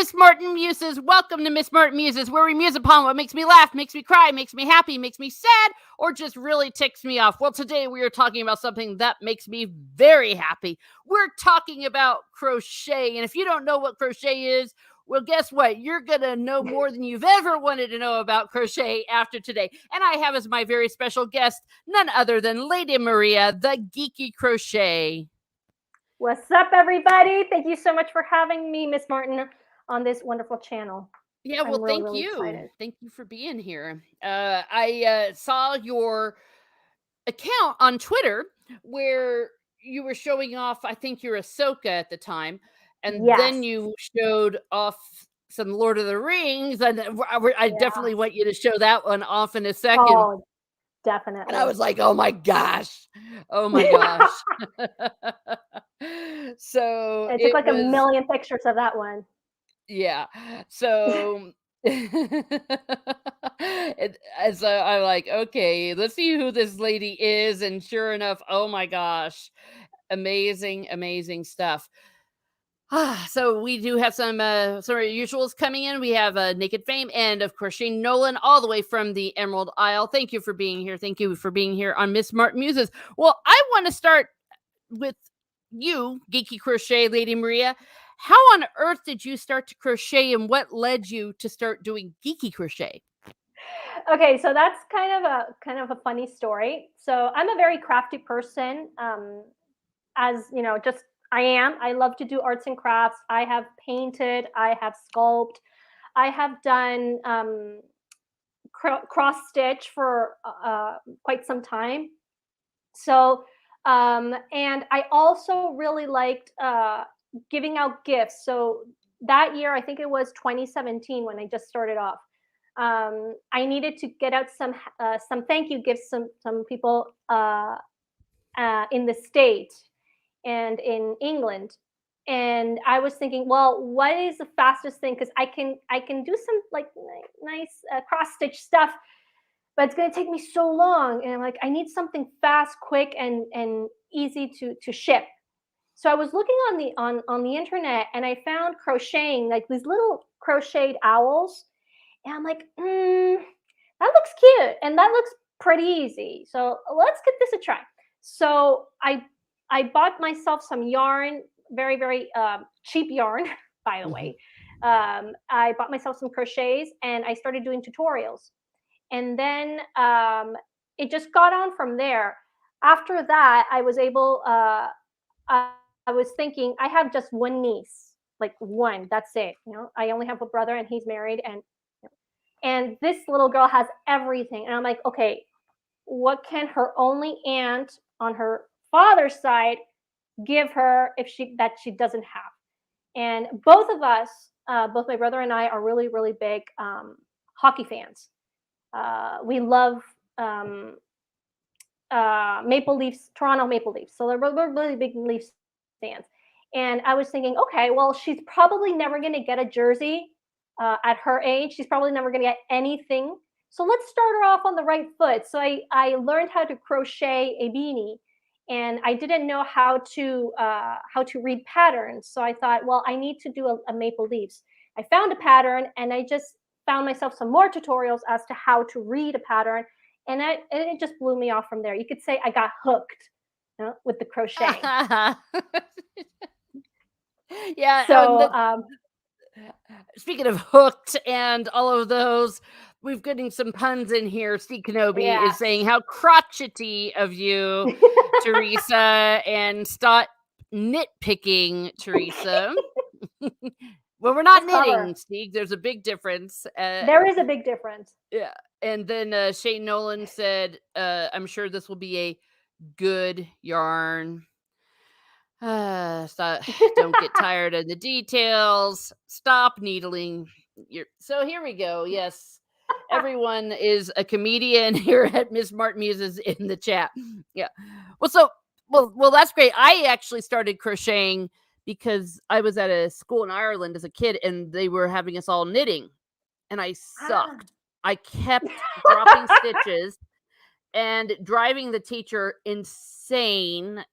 Miss Martin Muses. Welcome to Miss Martin Muses, where we muse upon what makes me laugh, makes me cry, makes me happy, makes me sad, or just really ticks me off. Well, today we are talking about something that makes me very happy. We're talking about crochet. And if you don't know what crochet is, well, guess what? You're going to know more than you've ever wanted to know about crochet after today. And I have as my very special guest, none other than Lady Maria, the Geeky Crochet. What's up, everybody? Thank you so much for having me, Miss Martin, on this wonderful channel. Yeah, well, thank you. Excited. Thank you for being here. I saw your account on Twitter where you were showing off, I think you're Ahsoka at the time, and then you showed off some Lord of the Rings, and I definitely want you to show that one off in a second. Oh, definitely. And I was like, oh my gosh. Oh my gosh. So it took like a million pictures of that one. Yeah. So so I'm like, okay, let's see who this lady is. And sure enough, oh my gosh, amazing stuff. So we do have some usuals coming in. We have Naked Fame and of course Shane Nolan, all the way from the Emerald Isle. Thank you for being here. Thank you for being here on Miss Martin Muses. Well, I want to start with you, Geeky Crochet, Lady Maria. How on earth did you start to crochet, and what led you to start doing Geeky Crochet? Okay, so that's kind of a funny story. So I'm a very crafty person. As you know, just I love to do arts and crafts. I have painted, I have sculpted, I have done cross stitch for quite some time. So, and I also really liked giving out gifts. So that year, I think it was 2017 when I just started off. I needed to get out some thank you gifts, some people in the States and in England, and I was thinking, well, what is the fastest thing? Because I can do some like nice cross stitch stuff, but it's going to take me so long, and I'm like, I need something fast, quick, and easy to ship. So I was looking on the internet, and I found crocheting, like these little crocheted owls, and I'm like, that looks cute, and that looks pretty easy. So let's give this a try. So I bought myself some yarn, very, very cheap yarn, by the way. I bought myself some crochets, and I started doing tutorials. And then it just got on from there. After that, I was able, I was thinking, I have just one niece, like one, that's it. You know, I only have a brother, and he's married, and this little girl has everything. And I'm like, okay, what can her only aunt on her father's side give her that she doesn't have? And both of us, both my brother and I, are really, really big hockey fans. We love Maple Leafs, Toronto Maple Leafs. So we're really big Leafs fans. And I was thinking, okay, well, she's probably never going to get a jersey at her age. She's probably never going to get anything. So let's start her off on the right foot. So I learned how to crochet a beanie, and I didn't know how to read patterns. So I thought, well, I need to do a Maple Leafs. I found a pattern, and I just found myself some more tutorials as to how to read a pattern, and it just blew me off from there. You could say I got hooked, you know, with the crochet. Yeah. So speaking of hooked and all of those, we've getting some puns in here. Steve Kenobi is saying, how crotchety of you, Teresa, and stop nitpicking, Teresa. Well, we're not knitting, Steve. There's a big difference. There is a big difference. Yeah. And then Shane Nolan said, I'm sure this will be a good yarn. Don't get tired of the details. Stop needling. So here we go. Yes. Everyone is a comedian here at Miss Martin Muses in the chat. Yeah. Well, that's great. I actually started crocheting because I was at a school in Ireland as a kid, and they were having us all knitting, and I sucked. I kept dropping stitches and driving the teacher insane,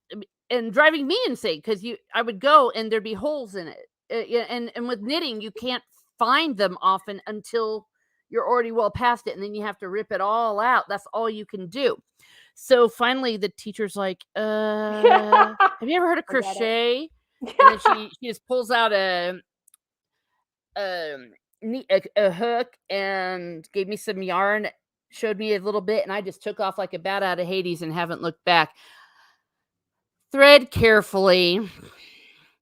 and driving me insane because I would go and there'd be holes in it. yeah, and with knitting, you can't find them often until you're already well past it, and then you have to rip it all out. That's all you can do. So finally, the teacher's like, Yeah. have you ever heard of I get it. crochet?" And then Yeah. she just pulls out um a hook and gave me some yarn, showed me a little bit, and I just took off like a bat out of Hades and haven't looked back. Thread carefully.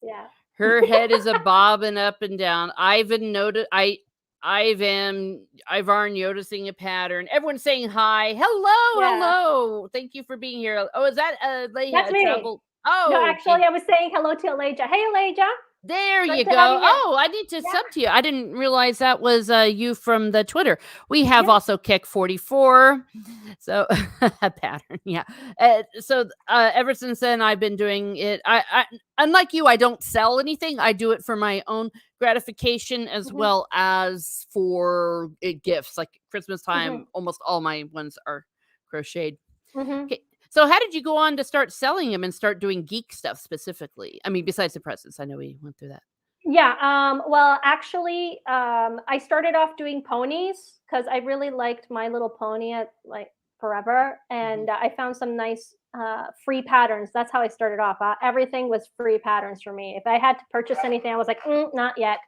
Yeah. Her head is a bobbing up and down. Ivan noted Ivar noticing a pattern. Everyone's saying hi. Hello, Yeah. hello. Thank you for being here. Oh, is that That's Leia me. Trouble? No, Oh, actually, okay. I was saying hello to Elijah. Hey, Elijah. There Great you to have you go. here. Oh, I need to Yeah. sub to you. I didn't realize that was you from the Twitter. We have Yeah. also Keck44. So a pattern, yeah. Ever since then, I've been doing it. I unlike you, I don't sell anything. I do it for my own gratification as Mhm. well as for gifts. Like Christmas Mhm. time, almost all my ones are crocheted. Mhm. Okay. So how did you go on to start selling them and start doing geek stuff specifically? I mean, besides the presents, I know we went through that. Yeah, well, actually, I started off doing ponies because I really liked My Little Pony at like forever, Hmm. and I found some nice free patterns. That's how I started off. Everything was free patterns for me. If I had to purchase anything, I was like, not yet.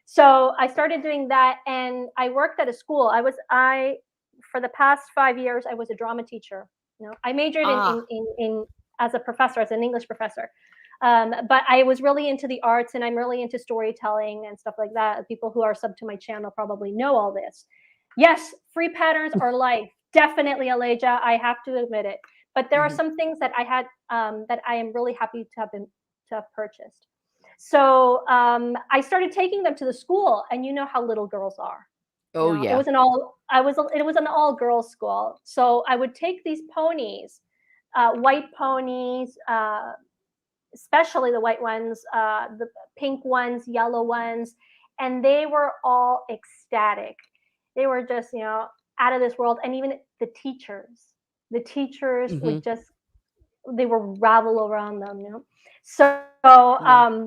So I started doing that, and I worked at a school. I for the past 5 years, I was a drama teacher. I majored Ah. in as a professor, as an English professor. But I was really into the arts, and I'm really into storytelling and stuff like that. People who are sub to my channel probably know all this. Yes, free patterns are life. Definitely, Elijah. I have to admit it. But there are Hmm. some things that I had that I am really happy to have purchased. So I started taking them to the school, and you know how little girls are. Oh It yeah. was an all I was it was an all girls school. So I would take these ponies, white ponies, especially the white ones, the pink ones, yellow ones, and they were all ecstatic. They were just, out of this world. And even the teachers Hmm. would just, they would ravel around them. So, Yeah.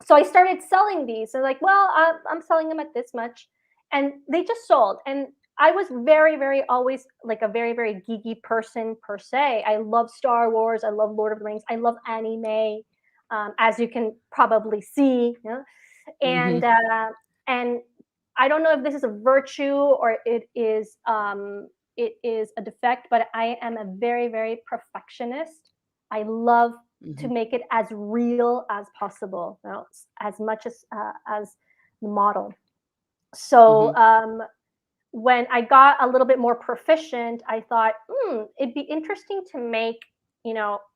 so I started selling these. And like, well, I'm selling them at this much, and they just sold. And I was very, very always like a very, very geeky person per se. I love Star Wars. I love Lord of the Rings. I love anime, as you can probably see. Hmm. And and I don't know if this is a virtue or it is a defect, but I am a very, very perfectionist. I love to Hmm. make it as real as possible, as much as the model. So Hmm. when I got a little bit more proficient, I thought, it'd be interesting to make,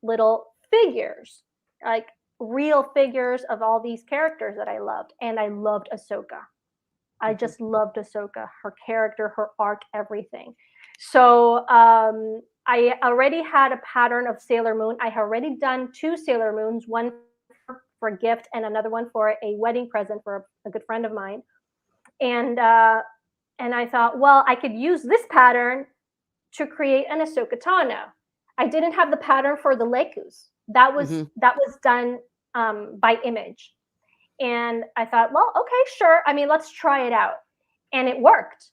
little figures, like real figures of all these characters that I loved. And I loved Ahsoka. I Hmm. just loved Ahsoka, her character, her arc, everything. So I already had a pattern of Sailor Moon. I had already done two Sailor Moons, one for a gift and another one for a wedding present for a good friend of mine. And I thought, well, I could use this pattern to create an Ahsoka Tano. I didn't have the pattern for the Lekus. Hmm. That was done by image. And I thought, well, okay, sure. I mean, let's try it out. And it worked.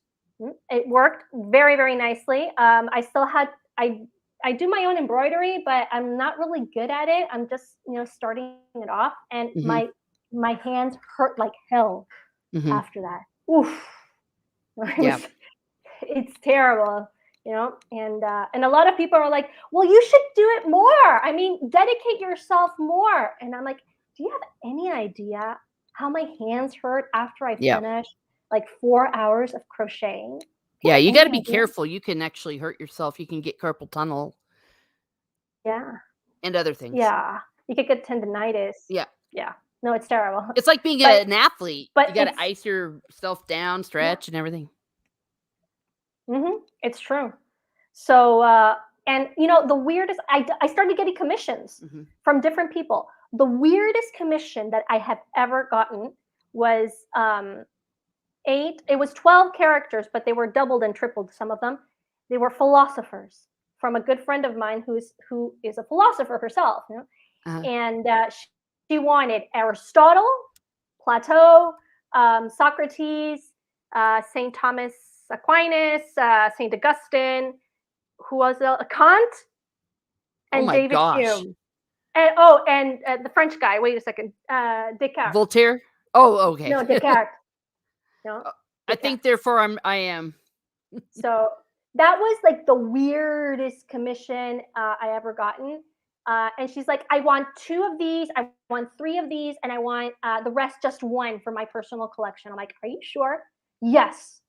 It worked very, very nicely. I still had I do my own embroidery, but I'm not really good at it. I'm just starting it off, and Hmm. my hands hurt like hell Hmm. after that. Oof, it Yeah. was it's terrible. And a lot of people are like, well, you should do it more. I mean, dedicate yourself more. And I'm like, do you have any idea how my hands hurt after I Yeah. finish like 4 hours of crocheting? Do you Yeah. have You got to any be idea? careful. You can actually hurt yourself. You can get carpal tunnel Yeah, and other things. yeah, you could get tendonitis. Yeah. Yeah, no, it's terrible. It's like being but an athlete. but You got to it's ice yourself down, yeah, stretch, and everything. it's true. So, and the weirdest, I started getting commissions Hmm. from different people. The weirdest commission that I have ever gotten was it was 12 characters, but they were doubled and tripled, some of them. They were philosophers from a good friend of mine who is a philosopher herself. Uh, And she wanted Aristotle, Plato, Socrates, Saint Thomas Aquinas, Saint Augustine, who was Kant, Oh and my David gosh. Hume. And the French guy. Wait a second, Descartes. Voltaire? Oh, okay. No, Descartes. No, I Descartes. think therefore I am. So that was like the weirdest commission I ever gotten. And she's like, I want 2 of these, I want 3 of these, and I want the rest just one for my personal collection. I'm like, are you sure? Yes.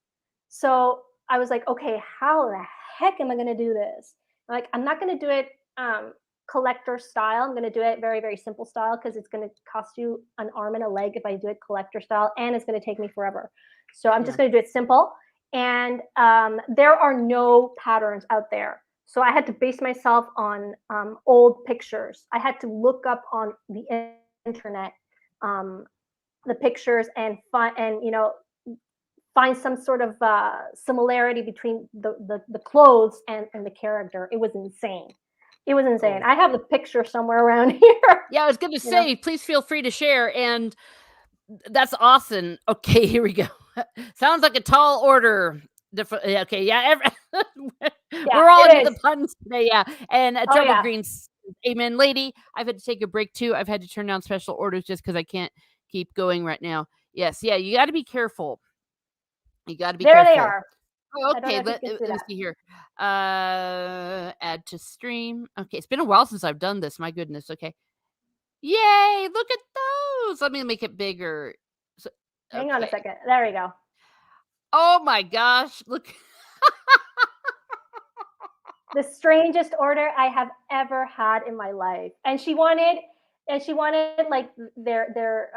So I was like, okay, how the heck am I going to do this? I'm not going to do it collector style. I'm going to do it very, very simple style because it's going to cost you an arm and a leg if I do it collector style, and it's going to take me forever. So I'm just going to do it simple. And there are no patterns out there. So I had to base myself on old pictures. I had to look up on the internet the pictures and find some sort of similarity between the clothes and the character. It was insane. It was insane. Oh. I have the picture somewhere around here. Yeah, I was going to say, please feel free to share. And that's awesome. Okay, here we go. Sounds like a tall order. Okay, yeah. Yeah, We're all it into is. the puns today, yeah. And Oh Trouble yeah. Greens, amen, lady. I've had to take a break too. I've had to turn down special orders just because I can't keep going right now. Yes, yeah. You got to be careful. You got to be There they careful. are. Oh, I don't know okay. if you Let, can let see me that. see here. Add to stream. Okay, it's been a while since I've done this. My goodness. Okay. Yay! Look at those. Let me make it bigger. So, Hang on a okay. second. There we go. Oh my gosh! Look. The strangest order I have ever had in my life. And she wanted like their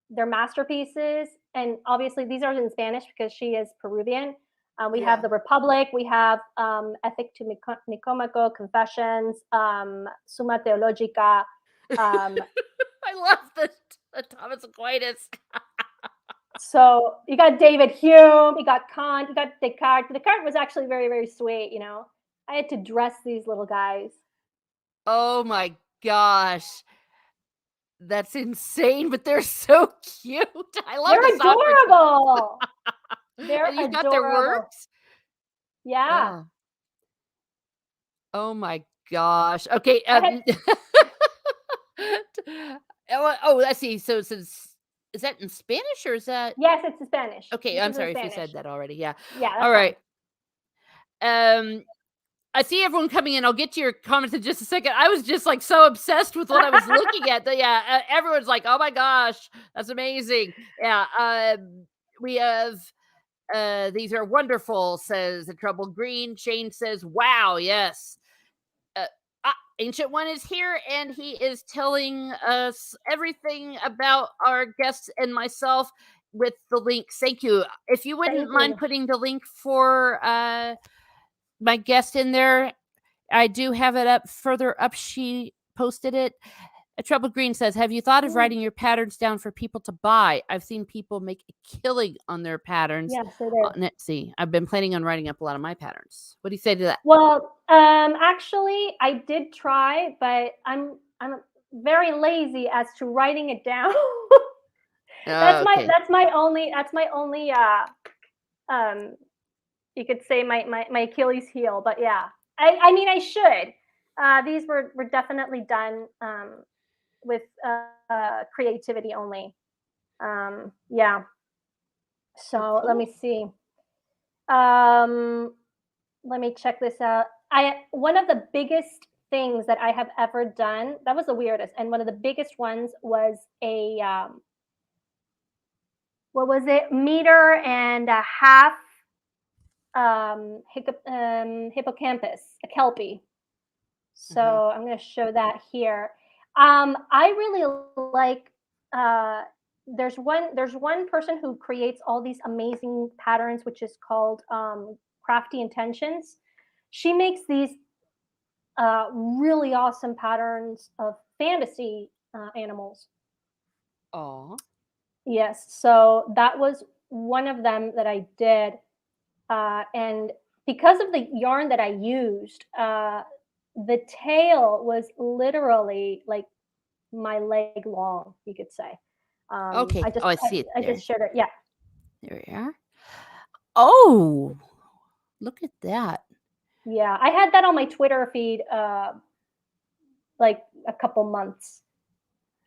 masterpieces. And obviously these are in Spanish because she is Peruvian. We have Yeah. the Republic. We have Ethic to Nicomaco, Confessions, Summa Theologica. I love the Thomas Aquinas. So you got David Hume, you got Kant, you got Descartes. Descartes was actually very, very sweet. I had to dress these little guys. Oh my gosh. That's insane, but they're so cute. I love the They're Socrates. adorable. They're And you've got their adorable. works? Yeah. Oh. Oh my gosh. Okay. I had Oh, let's see. So it says, is that in Spanish or is that? Yes, it's in Spanish. Okay, This I'm is in sorry if you Spanish. said that already. Yeah. Yeah, All that's fine. right. I see everyone coming in. I'll get to your comments in just a second. I was just like so obsessed with what I was looking at that, yeah, everyone's like, oh my gosh, that's amazing. Yeah. We have these are wonderful, says the Trouble Green. Shane says, wow, yes. Ancient One is here and he is telling us everything about our guests and myself with the links. Thank you. If you wouldn't Thank mind you. putting the link for my guest in there, I do have it up further up. She posted it. Trouble Green says, have you thought of Mm, writing your patterns down for people to buy? I've seen people make a killing on their patterns yes, it is. on Etsy. I've been planning on writing up a lot of my patterns. What do you say to that? Well, actually, I did try, but I'm very lazy as to writing it down. Okay. That's my only um you could say my Achilles heel. But yeah, I mean I should. These were definitely done with creativity only. Yeah. Well, So let me cool. see. Um, let me check this out. I One of the biggest things that I have ever done, that was the weirdest, and one of the biggest ones was a what was it, meter and a half hippocampus, a kelpie. So Mhm. I'm going to show that here. I really like. Uh, there's one person who creates all these amazing patterns, which is called Crafty Intentions. She makes these really awesome patterns of fantasy animals. Aw. Yes, so that was one of them that I did. And because of the yarn that I used, the tail was literally like my leg long, you could say. Okay. Oh, I see it I there. just shared it. Yeah. There we are. Oh, look at that. Yeah. I had that on my Twitter feed like a couple months.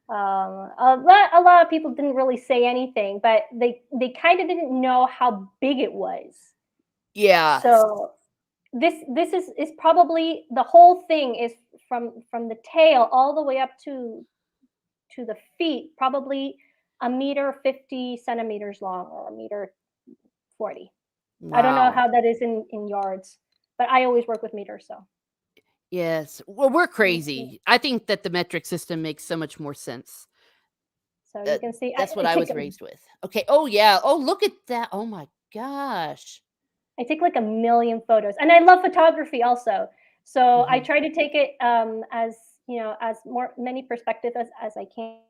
A lot of people didn't really say anything, but they kind of didn't know how big it was. Yeah. So this is probably the whole thing is from the tail all the way up to the feet, probably a meter 50 centimeters long or a meter 40. I don't know Wow. how that is in yards, but I always work with meters, so Yes. Well, we're you see. crazy. I think that the metric system makes so much more sense. So you can see That's what I I take was raised with. Okay. Oh, yeah. Oh, look at that. Oh my gosh. I take like a million photos, and I love photography also. So I Mhm. try to take it as as more many perspectives as I can,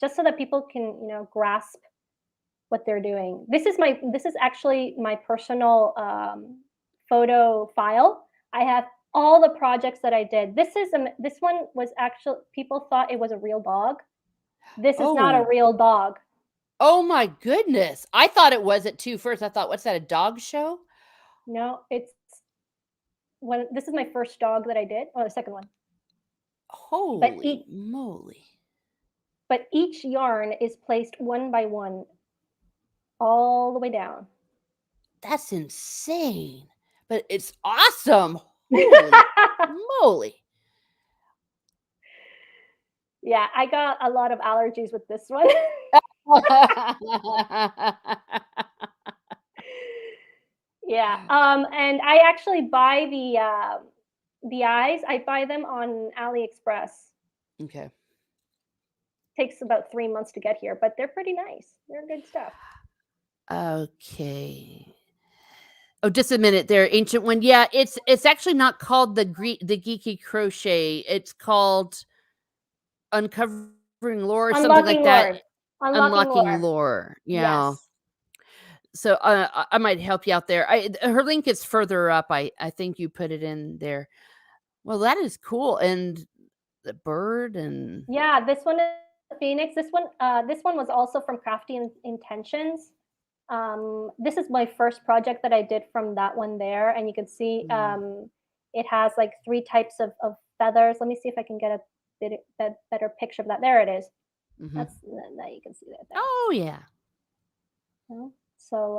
just so that people can grasp what they're doing. This is actually my personal photo file. I have all the projects that I did. This one was actually people thought it was a real dog. This is not a Oh. real dog. Oh my goodness. I thought it was at 2 first. I thought, what's that, a dog show? No, it's when this is my first dog that I did, or the second one. But Holy each moly. but each yarn is placed one by one all the way down. That's insane. But it's awesome. Holy moly. Yeah, I got a lot of allergies with this one. Yeah, and I actually buy the eyes. I buy them on AliExpress. Okay. Takes about 3 months to get here, but they're pretty nice. They're good stuff. Okay. Oh, just a minute there, ancient one. Yeah, it's actually not called the Geeky Crochet. It's called Uncovering Lore or something like Unlocking that. lore. Unlocking Unlocking lore. Lore. Yeah. Yes. So, I might help you out there. Her link is further up. I think you put it in there. Well, that is cool, and the bird and Yeah, this one is a phoenix. This one was also from Crafty Intentions. This is my first project that I did from that one there, and you can see mm, it has like three types of feathers. Let me see if I can get a better picture of that. There it is. mhm. That's that you can see that there. Oh, yeah. So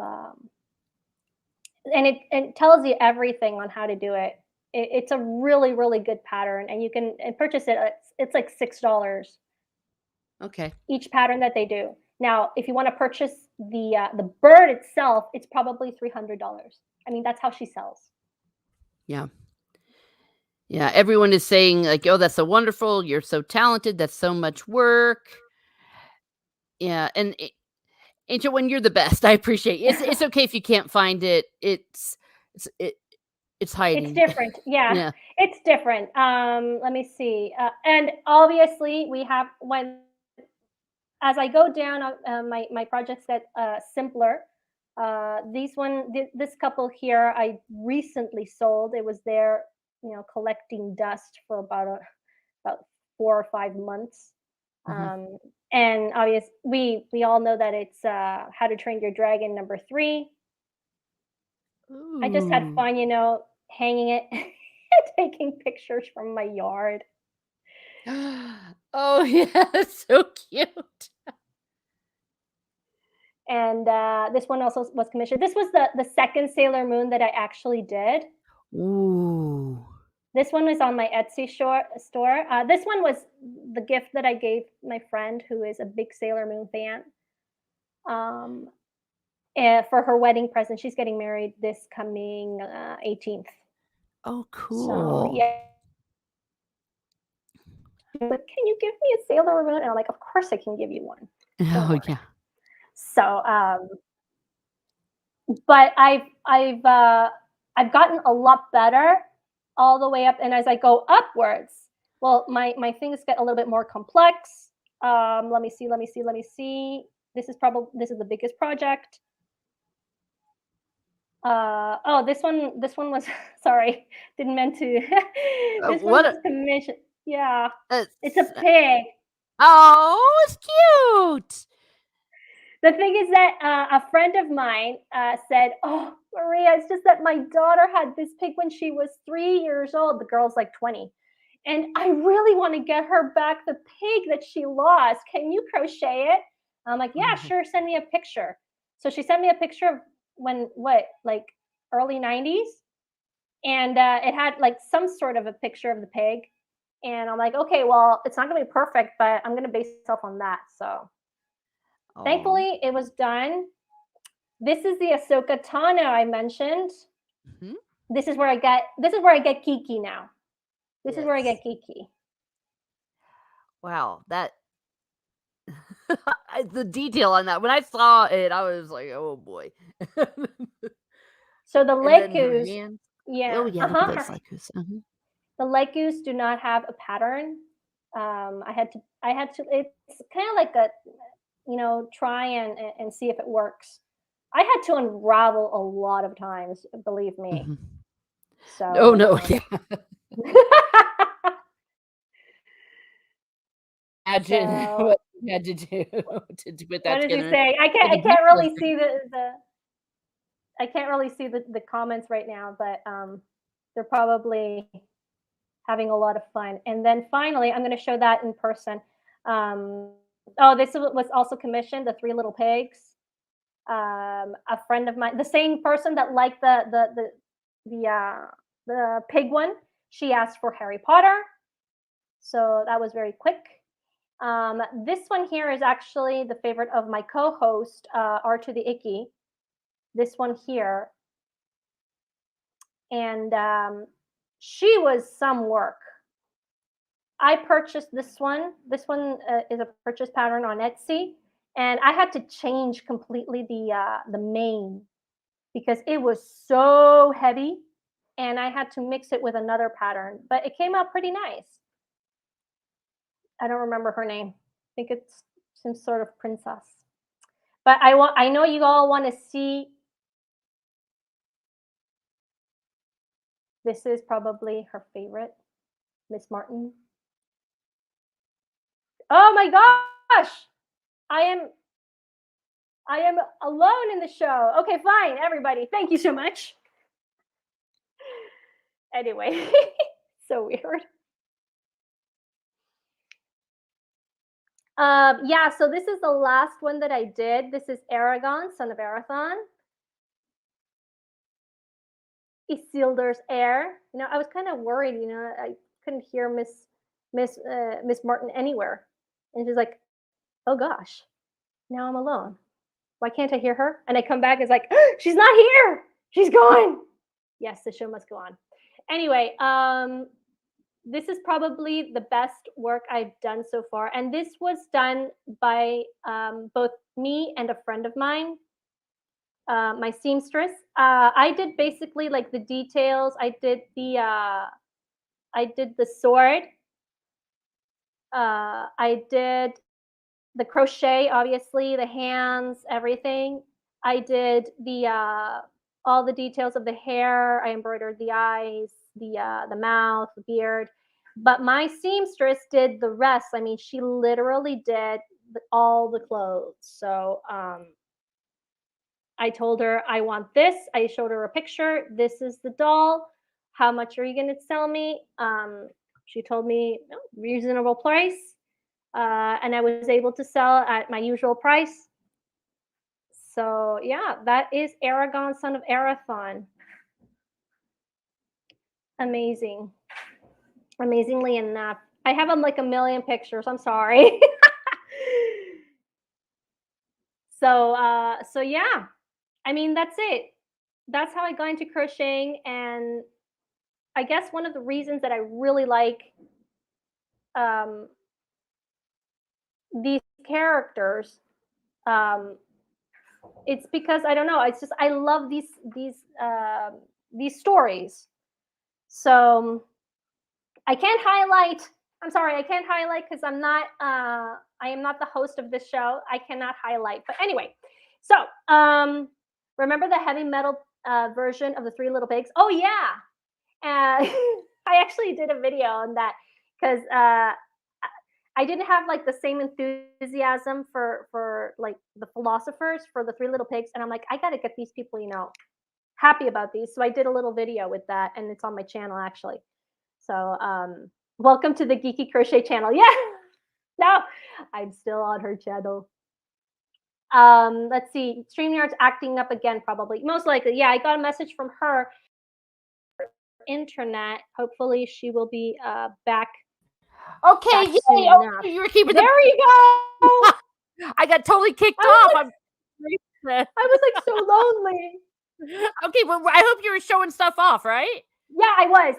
and it tells you everything on how to do it. It's a really good pattern, and you can purchase it. It's like $6 Okay. each pattern that they do. Now, if you want to purchase the bird itself, it's probably $300. I mean, that's how she sells. Yeah. Yeah, everyone is saying like, "Oh, that's so wonderful. You're so talented. That's so much work." Yeah, and Angel, when you're the best, I appreciate it. It's okay if you can't find it. It's it it's It's hiding. different. Yeah, Yeah. it's different. Let me see. And obviously, we have when as I go down my projects get simpler. This couple here I recently sold. It was there, collecting dust for about 4 or 5 months. Mhm. Um, and obvious, we all know that it's How to Train Your Dragon #3. I just had Ooh. fun, hanging it, taking pictures from my yard. Oh, yeah, that's so cute. And this one also was commissioned. This was the second Sailor Moon that I actually did. Ooh. This one was on my Etsy store. This one was the gift that I gave my friend who is a big Sailor Moon fan. Um, for her wedding present. She's getting married this coming 18th. Oh, So cool. yeah, she's like, "Can you give me a Sailor Moon?" And I'm like, "Of course I can give you one. Don't Oh, worry." yeah. So, but I've gotten a lot better all the way up, and as I go upwards, well, my things get a little bit more complex. Let me see. This is the biggest project. Oh, this one was sorry, didn't meant to. This one What was a commissioned. Yeah, it's a it's pig. Oh, it's cute. The thing is that a friend of mine said, "Oh, Maria, it's just that my daughter had this pig when she was 3 years old. The girl's like 20. And I really want to get her back the pig that she lost. Can you crochet it?" I'm like, "Yeah, sure. Send me a picture." So she sent me a picture of when, what, like early 90s. And it had like some sort of a picture of the pig. And I'm like, okay, well, it's not going to be perfect, but I'm going to base myself on that. So Oh. thankfully, it was done. This is the Ahsoka Tano I mentioned. Mhm. This is where I get geeky now. This is where I Yes. get geeky. Wow, that the detail on that, when I saw it, I was like, "Oh, boy." So the And then her legus, hands. Oh, yeah, yeah, look at those her, Lycos. Mhm. the legus do not have a pattern. I had to. It's kind of like a, try and see if it works. I had to unravel a lot of times, believe me. Mhm. Oh, So, no, yeah. Imagine so what you had to do to put that what does he together. say? I can't. Like I a geek can't really crochet. see the. I can't really see the comments right now, but they're probably having a lot of fun. And then finally, I'm going to show that in person. Um, oh, this was also commissioned, the Three Little Pigs. A friend of mine, the same person that liked the pig one, she asked for Harry Potter, so that was very quick. This one here is actually the favorite of my co-host, R to the Icky. This one here, and she was some work. I purchased this one. This one is a purchase pattern on Etsy, and I had to change completely the mane because it was so heavy, and I had to mix it with another pattern. But it came out pretty nice. I don't remember her name. I think it's some sort of princess. But I know you all want to see. This is probably her favorite, Miss Martin. Oh my gosh! I am I am alone in the show. Okay, fine, everybody. Thank you so much. Anyway, so weird. Yeah, so this is the last one that I did. This is Aragon, son of Arathon. Isildur's heir. I was kind of worried. I couldn't hear Miss Martin anywhere, and she's like, "Oh gosh, now I'm alone. Why can't I hear her?" And I come back, it's like, "She's not here. She's gone." Yes, the show must go on. Anyway, this is probably the best work I've done so far. And this was done by both me and a friend of mine, my seamstress. I did basically like the details. I did the sword. I did the crochet, obviously, the hands, everything. I did the all the details of the hair. I embroidered the eyes, the mouth, the beard. But my seamstress did the rest. I mean, she literally did all the clothes. So I told her I want this. I showed her a picture. This is the doll. How much are you going to sell me? She told me, "Oh, reasonable price." And I was able to sell at my usual price. So yeah, that is Aragon, son of Arathon. Amazing, amazingly enough. I have like a million pictures. I'm sorry. So yeah, I mean that's it. That's how I got into crocheting, and I guess one of the reasons that I really like um, these characters, um, it's because I don't know. It's just I love these stories. So I can't highlight. I'm sorry, I can't highlight because I'm not. I am not the host of this show. I cannot highlight. But anyway, so remember the heavy metal version of the Three Little Pigs? Oh yeah, I actually did a video on that because I didn't have like the same enthusiasm for like the philosophers for the Three Little Pigs, and I'm like, I gotta get these people, happy about these. So I did a little video with that, and it's on my channel actually. So welcome to the Geeky Crochet channel. Yeah, no, I'm still on her channel. Let's see, StreamYard's acting up again, probably. Most likely, yeah. I got a message from her internet. Hopefully, she will be back Okay, yay! soon Oh, enough. you were keeping the. There you go. I got totally kicked I was off. like, I'm. I was like so lonely. Okay, well, I hope you were showing stuff off, right? Yeah, I was,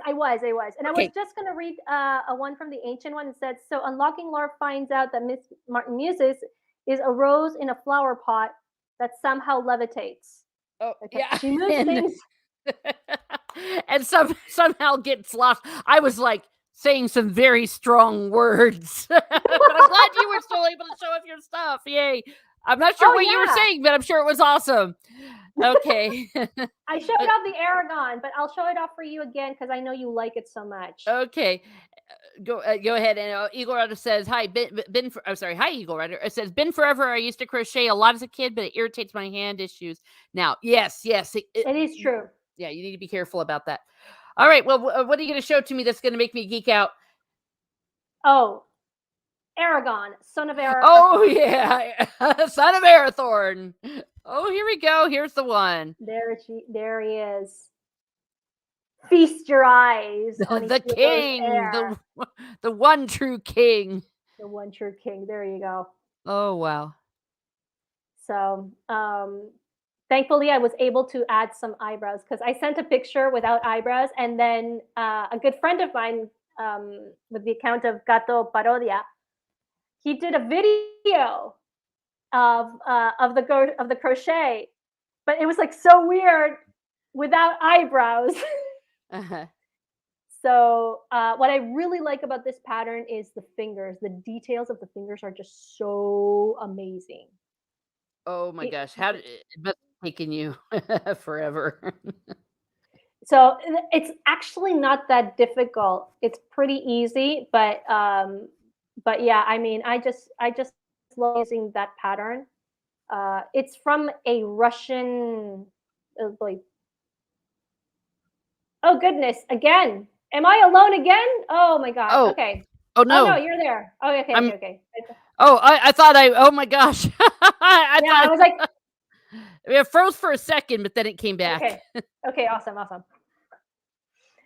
and I was Okay. just gonna read a one from the ancient one. It said, "So unlocking lore finds out that Miss Martin Muses is a rose in a flower pot that somehow levitates. Oh, Okay, yeah, she moves and things." and somehow gets lost. I was like saying some very strong words, but I'm glad you were still able to show off your stuff. Yay! I'm not sure Oh what you were yeah, saying, but I'm sure it was awesome. Okay. I showed off the Aragon, but I'll show it off for you again because I know you like it so much. Okay. Go ahead. And Eagle Rider says, "Hi, I'm sorry. Hi, Eagle Rider." It says, "Been forever. I used to crochet a lot as a kid, but it irritates my hand issues now." Yes, yes. It is true. Yeah, you need to be careful about that. All right. Well, what are you going to show to me that's going to make me geek out? Oh, Aragon, son of Oh Arathorn. yeah, son of Arathorn. Oh, here we go. Here's the one. There he is. Feast your eyes on The Equino's king, heir. the one true king. The one true king. There you go. Oh wow. So, thankfully, I was able to add some eyebrows because I sent a picture without eyebrows, and then a good friend of mine with the account of Gato Parodia, he did a video of the crochet, but it was like so weird without eyebrows. Uh-huh. So, what I really like about this pattern is the fingers. The details of the fingers are just so amazing. Oh my It, gosh, how did it must have taken you forever. so it's actually not that difficult. It's pretty easy, but yeah, I mean, I just love using that pattern. It's from a Russian. Like, oh goodness, again. Am I alone again? Oh my god. Oh, Okay. oh Oh no, no. you're there. Oh, okay, I'm okay, okay. oh, I thought oh my gosh. I Yeah, I was like, thought it froze for a second, but then it came back. okay, okay, awesome, awesome.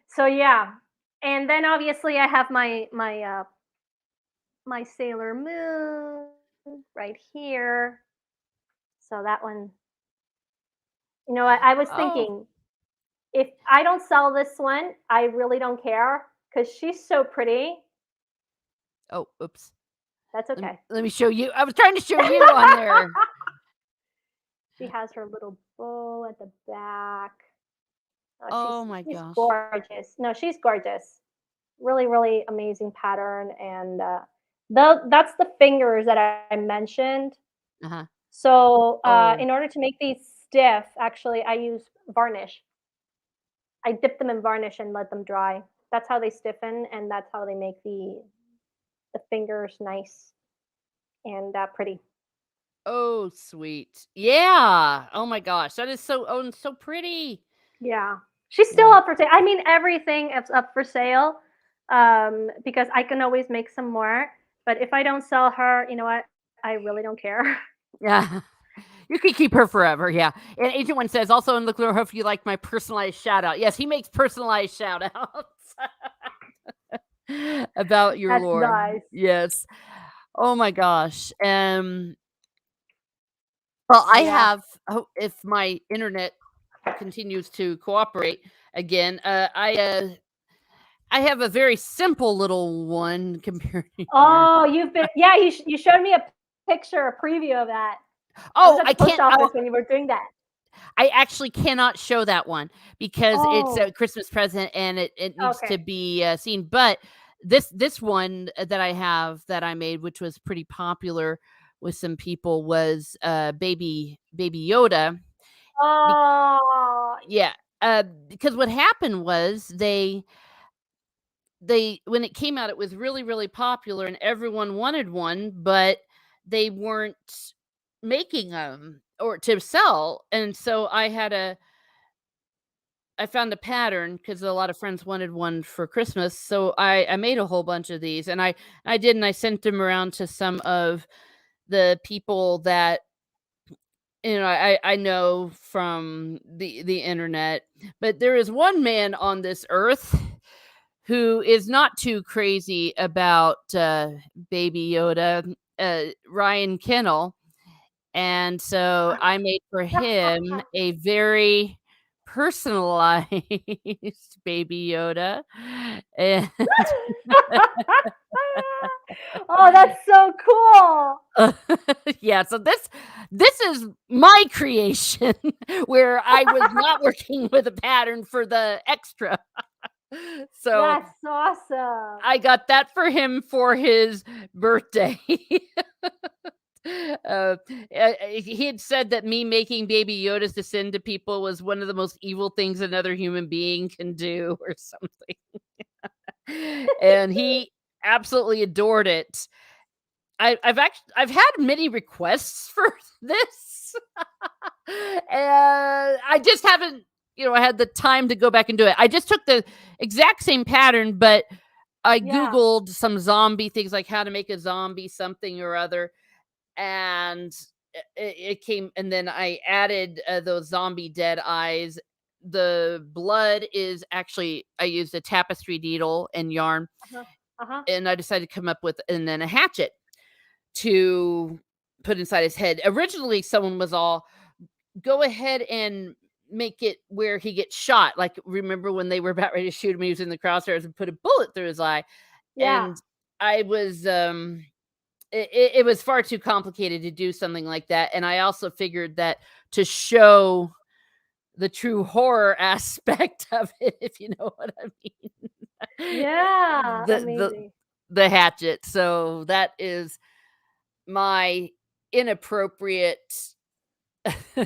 So yeah, and then obviously I have my Sailor Moon right here. So that one, I was Oh, thinking if I don't sell this one, I really don't care because she's so pretty. oh, oops. That's okay. Let me show you. I was trying to show you on there. She has her little bow at the back. Oh, Oh my she's gosh. gorgeous. No, she's gorgeous. Really, really amazing pattern, and that's the fingers that I mentioned. Uh-huh. So, Oh. in order to make these stiff, actually, I use varnish. I dip them in varnish and let them dry. That's how they stiffen, and that's how they make the fingers nice and pretty. Oh, sweet. Yeah. Oh my gosh. That is so pretty. Yeah, she's still Yeah. up for sale. I mean, everything is up for sale because I can always make some more. But if I don't sell her, you know what? I really don't care. Yeah. You could keep her forever, yeah. And Agent One says, also in the clear, hope you like my personalized shout out. Yes, he makes personalized shout outs about your That's lore. nice. Yes. Oh my gosh. Well, I Yeah. have if my internet continues to cooperate again, I have a very simple little one compared to yours. Oh, yeah, you showed me a picture, a preview of that. I was Oh, at the post oh, office when you were doing that. I actually cannot show that one because it's a Oh, Christmas present and it needs to okay. be seen. But this one that I have that I made, which was pretty popular with some people, was baby Yoda. Be- Oh, yeah, because what happened was when it came out, it was really, really popular and everyone wanted one, but they weren't making them or to sell. And so I found a pattern because a lot of friends wanted one for Christmas. So I made a whole bunch of these and I did, and I sent them around to some of the people that I know from the internet. But there is one man on this earth who is not too crazy about Baby Yoda, Ryan Kennel. And so I made for him a very personalized Baby Yoda. And Oh, that's so cool. yeah, so this is my creation where I was not working with a pattern for the extra. So That's awesome. I got that for him for his birthday. He had said that me making Baby Yodas to send to people was one of the most evil things another human being can do, or something. And he absolutely adored it. I've had many requests for this, and I just haven't, I had the time to go back and do it. I just took the exact same pattern, but I Yeah. Googled some zombie things, like how to make a zombie something or other, and it came, and then I added those zombie dead eyes. The blood is actually, I used a tapestry needle and yarn, Uh-huh. Uh-huh. and I decided to come up with, and then a hatchet to put inside his head. Originally, someone was all, go ahead and make it where he gets shot. Like, remember when they were about ready to shoot him, he was in the crosshairs and put a bullet through his eye. Yeah. And I was, it was far too complicated to do something like that. And I also figured that to show the true horror aspect of it, if you know what I mean, Yeah. the Amazing. the hatchet. So that is my inappropriate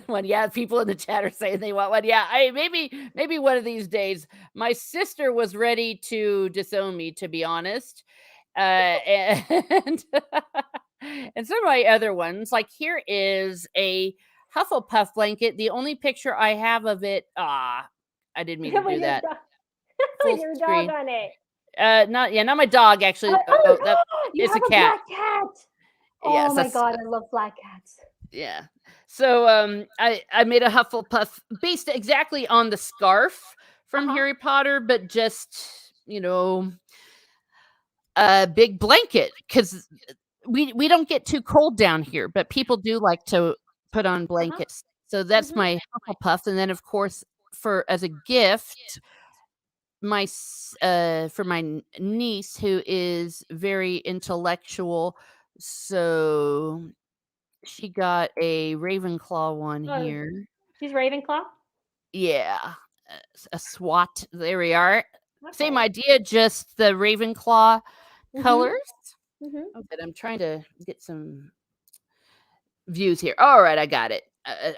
one. Yeah, people in the chat are saying they want one. Yeah, maybe one of these days. My sister was ready to disown me, to be honest. And and some of my other ones, like here is a Hufflepuff blanket. The only picture I have of it, I didn't mean to With do your that. dog, with Full your dog screen. on it. Not my dog actually. Oh, that You it's a have a cat. black cat. Oh Yes, my that's god, I love black cats. yeah. So I made a Hufflepuff based exactly on the scarf from Uh-huh. Harry Potter, but just, a big blanket, cuz we don't get too cold down here, but people do like to put on Uh-huh. blankets. So that's Mhm. my Hufflepuff, and then of course for as a gift, for my niece who is very intellectual, so she got a Ravenclaw one Oh, here. she's Ravenclaw? Yeah, a SWAT. There we are. Same Okay. idea, just the Ravenclaw Mhm. colors. Mhm. Oh, but I'm trying to get some views here. All right, I got it.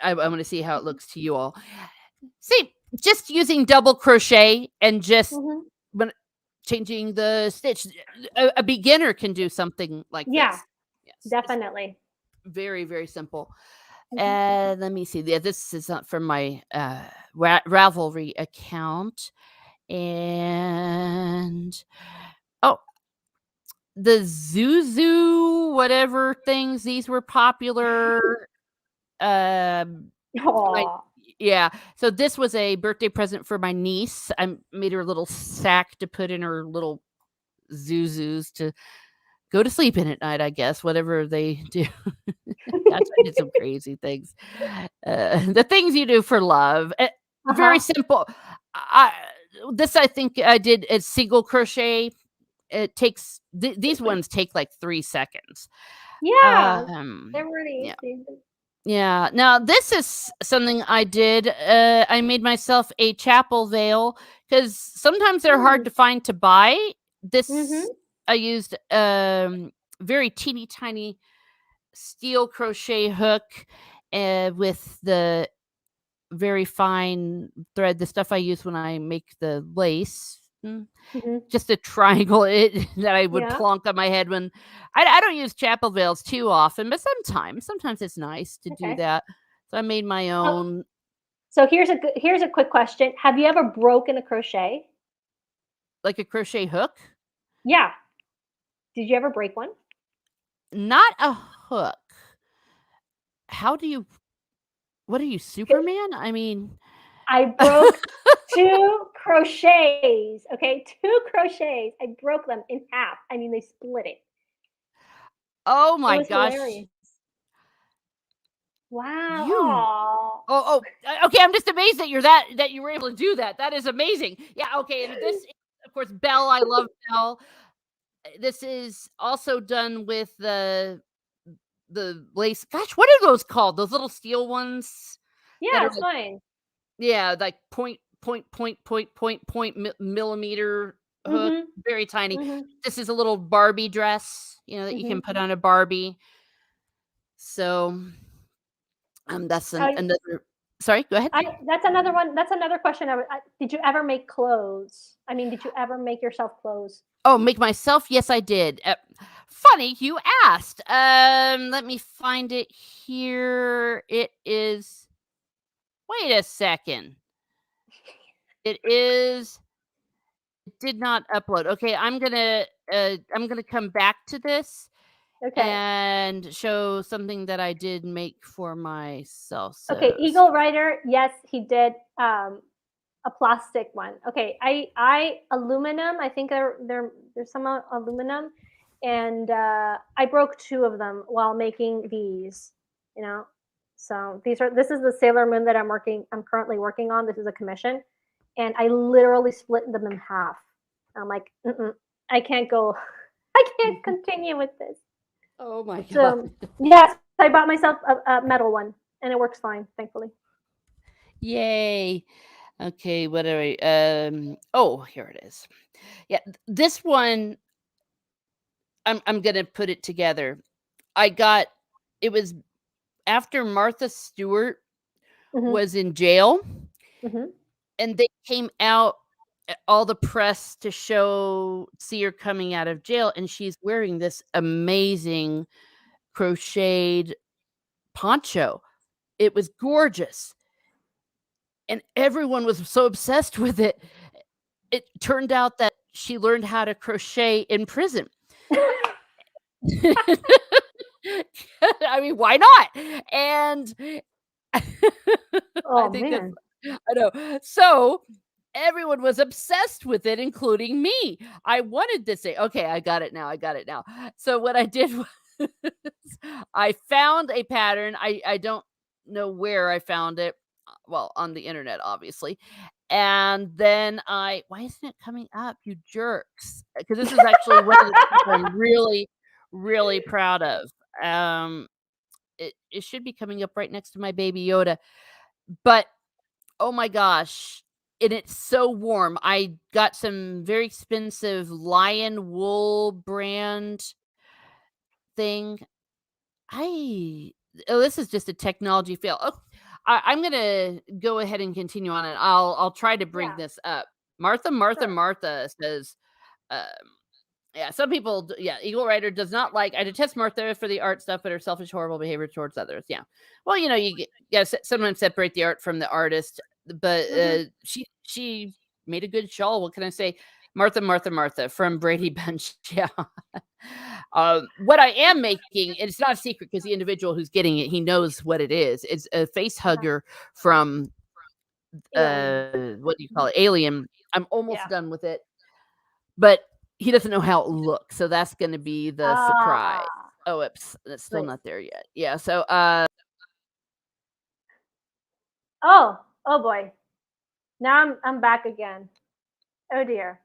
I want to see how it Mhm. looks to you all. See, just using double crochet and just Mhm. when changing the stitch. A beginner can do something like Yeah, this. Yes, it's definitely. very, very simple. Mhm. Let me see. Yeah, this is not from my Ravelry account. And oh, the Zuzu whatever things, these were popular. My Aw. yeah. So this was a birthday present for my niece. I made her a little sack to put in her little Zuzus to go to sleep in at night, I guess, whatever they do. Gosh, I did some crazy things. The things you do for love. Very Uh-huh. simple. I this I think I did at single crochet. It takes these ones take like 3 seconds. Yeah, they're Um, really yeah. easy. Yeah. Now this is something I did. I made myself a chapel veil because sometimes they're hard Mm. to find to buy. This Mhm. I used very teeny tiny steel crochet hook with the very fine thread, the stuff I use when I make the lace. Mm, Mhm. just a triangle that I would Yeah. plonk on my head when I don't use chapel veils too often, but sometimes it's nice to do Okay. that. So I made my Oh, own, so here's a quick question. Have you ever broken a crochet? like a crochet hook, Yeah. Did you ever break one? not a hook. How do you what are you, Superman? I mean, I broke 2 crochets, okay? 2 crochets. I broke them in half. I mean, they split it. oh It my was gosh, hilarious. Wow. you Aw. okay, I'm just amazed that that you were able to do that. That is amazing. Yeah, okay, and this is, of course, Belle. I love Belle. This is also done with the lace. Gosh, what are those called? Those little steel ones that Yeah, are it's like, fine. yeah, like point millimeter hook, Mhm, very tiny. mhm, This is a little Barbie dress, that you can mhm. put on a Barbie. So, that's I another. Sorry, go ahead. I that's another question did you ever make clothes? I mean, did you ever make yourself clothes? Oh, make myself? Yes, I did. Funny you asked. Let me find it here. It is. Wait a second. It is. It did not upload. Okay, I'm gonna come back to this Okay. and show something that I did make for myself. Okay, So, Eagle Rider, yes, he did, a plastic one. Okay, I aluminum, I think there's some aluminum, and, I broke 2 of them while making these, you know? So, this is the Sailor Moon that I'm currently working on, this is a commission, and I literally split them in half. I'm like, "Mm-mm, I can't go I can't continue with this." oh my god. So, yes, I bought myself a metal one, and it works fine, thankfully. Yay. Okay, what are we oh, here it is. Yeah, this one I'm gonna put it together. I got it was after Martha Stewart Mhm, was in jail, mhm. and they came out, all the press to see her coming out of jail, and she's wearing this amazing crocheted poncho. It was gorgeous, and everyone was so obsessed with it. It turned out that she learned how to crochet in prison. I mean, why not? And I Oh, think that's man. I know. So, everyone was obsessed with it, including me. I wanted to say, "Okay, I got it now." So, what I did was I found a pattern. I don't know where I found it. Well, on the internet, obviously. And then why isn't it coming up, you jerks? Because this is actually one of the things I'm really, really proud of. Um, it should be coming up right next to my baby Yoda. But oh my gosh, and it's so warm. I got some very expensive lion wool brand thing. I this is just a technology fail. Oh, I'm gonna go ahead and continue on it. I'll try to bring Yeah, this up. Martha sure. says, um, yeah, some people, yeah, Eagle Rider does not like. I detest Martha for the art stuff, but her selfish, horrible behavior towards others. Yeah, well, yeah, sometimes separate the art from the artist, but Mhm. she made a good shawl. What can I say? Martha from Brady Bunch. Yeah. What I am making, and it's not a secret because the individual who's getting it, he knows what it is. It's a face Uh-huh. hugger from Alien. what do you call Mhm. it? Alien. I'm almost Yeah. done with it, but he doesn't know how it looks, so that's gonna be the surprise. Ah, Oh, it's still nice. not there yet. Yeah, so, Oh, oh boy. Now I'm back again. Oh dear.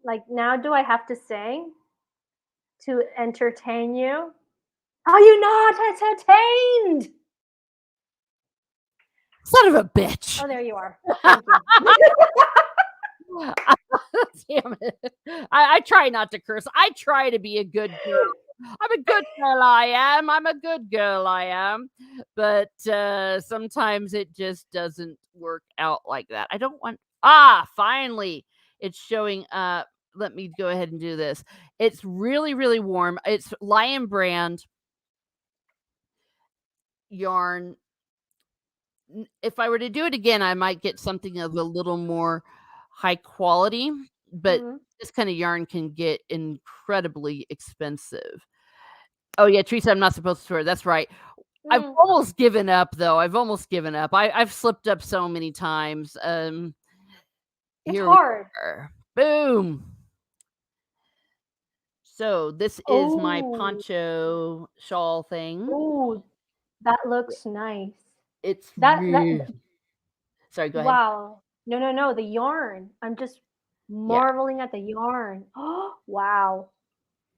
Like, now do I have to sing to entertain you? Are you not entertained? son of a bitch. Oh, there you are. Thank you. Damn it. I try not to curse. I try to be a good girl. I'm a good girl, I am. I'm a good girl, I am. But, sometimes it just doesn't work out like that. I don't want Finally, it's showing up. Let me go ahead and do this. It's really, really warm. It's Lion Brand yarn. If I were to do it again, I might get something of a little more high quality, but Mhm. this kind of yarn can get incredibly expensive. Oh yeah, Teresa, I'm not supposed to swear. That's right. I've Mm. almost given up though. I've almost given up. I've slipped up so many times. It's Here we hard. are. Boom. So this is my Oh. poncho shawl thing. Oh, that Yeah, looks nice. it's That really sorry, go ahead. wow. No, no, no, the yarn. I'm just Yeah. marveling at the yarn. Oh, wow.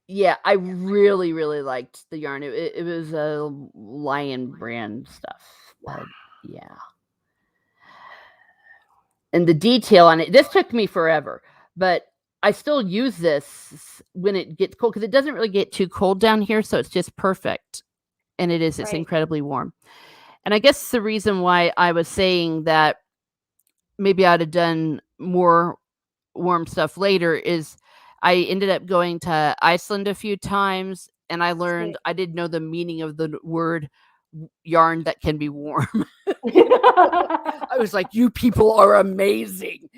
Yeah, I really, really liked the yarn. It was a Lion brand stuff, Wow. but yeah. And the detail on it, this took me forever, but I still use this when it gets cold because it doesn't really get too cold down here, so it's just perfect. And it's Right. incredibly warm. And I guess the reason why I was saying that maybe I'd have done more warm stuff later is I ended up going to Iceland a few times and I learned Sweet. I didn't know the meaning of the word yarn that can be warm. I was like, "You people are amazing."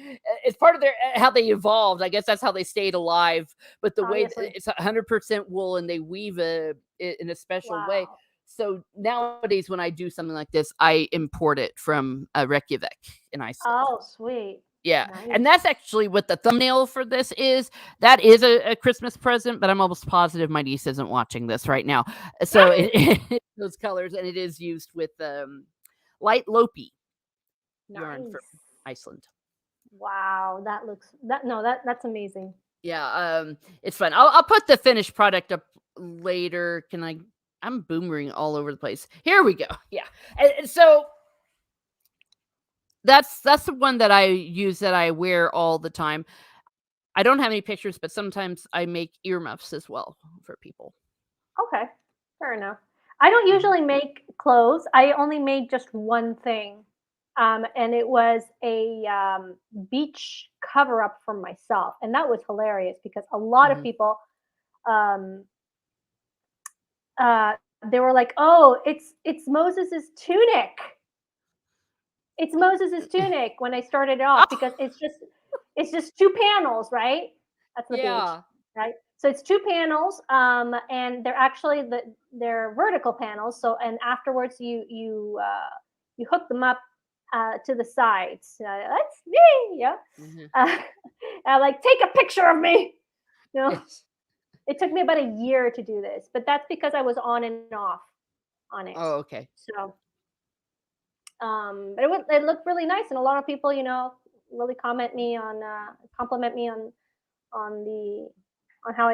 It's part of their how they evolved. I guess that's how they stayed alive. But the way Obviously. it's 100% wool and they weave it in a special way. Wow. So nowadays, when I do something like this, I import it from Reykjavik in Iceland. Oh, sweet. Yeah, and Nice. that's actually what the thumbnail for this is. That is a Christmas present, but I'm almost positive my niece isn't watching this right now. So those colors, and it is used with light Lopi yarn from Nice. Iceland. Wow, that looks that no, that's amazing. Yeah, it's fun. I'll put the finished product up later. Can I? I'm boomering all over the place. Here we go. Yeah, and so that's the one that I use that I wear all the time. I don't have any pictures, but sometimes I make earmuffs as well for people. Okay, fair enough. I don't Mhm. usually make clothes. I only made just one thing, and it was a beach cover up for myself, and that was hilarious because a lot of Mhm. people, um, uh, they were like, "Oh, it's Moses's tunic. It's Moses's tunic." When I started off, because Oh, it's just two panels, right? That's the beach, yeah. right? So it's two panels, and they're actually they're vertical panels. So and afterwards you hook them up to the sides. That's me, yeah. Mhm. Uh, like take a picture of me. You know, Yes. it took me about a year to do this, but that's because I was on and off on it. Oh, okay. So but it looked really nice, and a lot of people, really compliment me on the on how